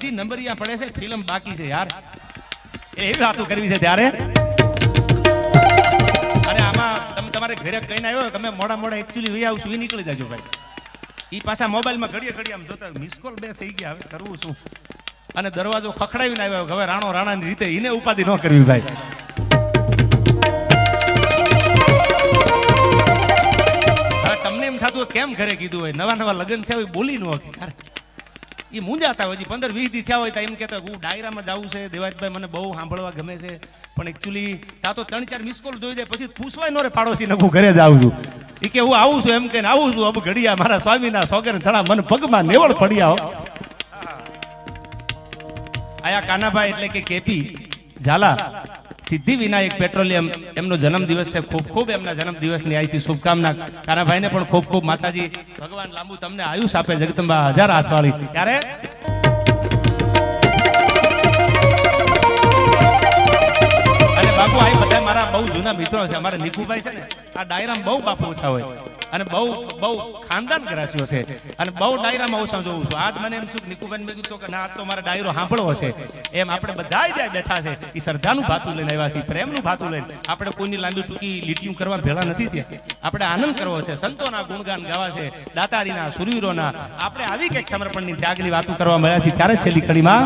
બધી નંબરિયા પડે છે, ફિલ્મ બાકી છે યાર, એવી વાતો કરવી છે ત્યારે. અને આમાં તમે તમારે ઘરે કહીને આવ્યો તમે મોડા મોડા એકચ્યુઅલી વહી આવશું એ નીકળી જાજો ભાઈ. એ પાછા મોબાઈલમાં ઘડીએ આમ જોતા મિસ કોલ 2 થઈ ગયા, હવે કરવું શું? અને દરવાજો ખખડાવીને આવ્યો, હવે રાણો રાણાની રીતે એને ઉપાધિ ન કરવી ભાઈ. હવે તમને એમ થતું કેમ ઘરે કીધું હોય, નવા લગ્ન થયા હોય બોલી ન હોય, એ મૂંઝાતા હોય, 15-20 દી થયા હોય તો એમ કહેતા હું ડાયરામાં જવું છે દેવાજભાઈ, મને બહુ સાંભળવા ગમે છે, પણ એકચ્યુઅલી તા તો 3-4 મિસ કોલ જોઈ જાય પછી પૂછવાય ન રે પાડોશી ને હું ઘરે જ આવું છું. એ કે હું આવું છું એમ કે આવું છું, અબ ઘડિયા મારા સ્વામીના સોગર થણા મને પગમાં નેવળ પડ્યા હો. આયા કાનાભાઈ એટલે કે કેપી ઝાલા, સિદ્ધિ વિનાયક પેટ્રોલિયમ, એમનો જન્મદિવસ છે. ખૂબ ખૂબ એમના જન્મદિવસની અહીંથી શુભકામના. કાનાભાઈને પણ ખૂબ ખૂબ માતાજી ભગવાન લાંબુ તમને આયુષ આપે, જગદંબા 1000 હાથવાળી. ત્યારે અને બાપુ આ બધા મારા બહુ જૂના મિત્રો છે. અમારા નિકુભાઈ છે ને આ ડાયરામાં બહુ બાપુ ઓછા હોય અને બહુ ખાનદાન ગ્રાસીઓ છે અને બહુ ડાયરામાં ઓછા જોઉં છું. આજ મને એમ થયું નિકુભાઈ મેં કીધું કે ના આજ તો મારા ડાયરો સાંભળવો છે. એમ આપણે બધા જ્યાં બેઠા છે એ શ્રદ્ધાનું ભાતું લઈને આવ્યા છીએ, પ્રેમનું ભાતું લઈને. આપણે કોઈની લાંબી ટૂંકી લીટીઓ કરવા ભેળા નથી થયા. આપણે આનંદ કરવો છે, સંતોના ગુણગાન ગાવા છે, દાતારીના સુરવીરોના. આપણે આવી કંઈક સમર્પણની ત્યાગની વાતો કરવા મળ્યા છીએ. ત્યારે છેલ્લી કડીમાં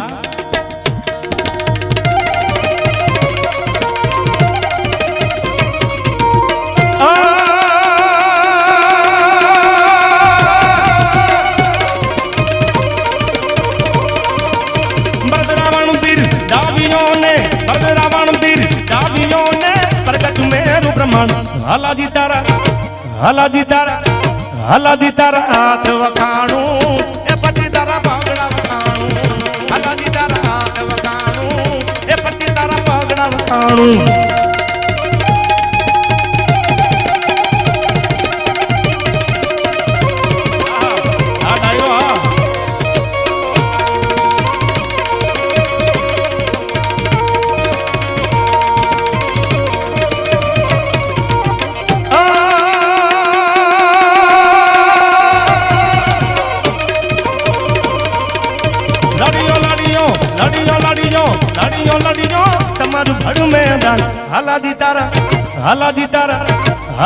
હાલાજી તારા હાથ વખાણું, એ પટ્ટી તારા પગડા વખાણું. હાલાજી તારા હાથ વખાણું, એ પટ્ટી તારા પગડા વખાણું.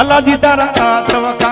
હાલાજી તારા હાથ વખાણું.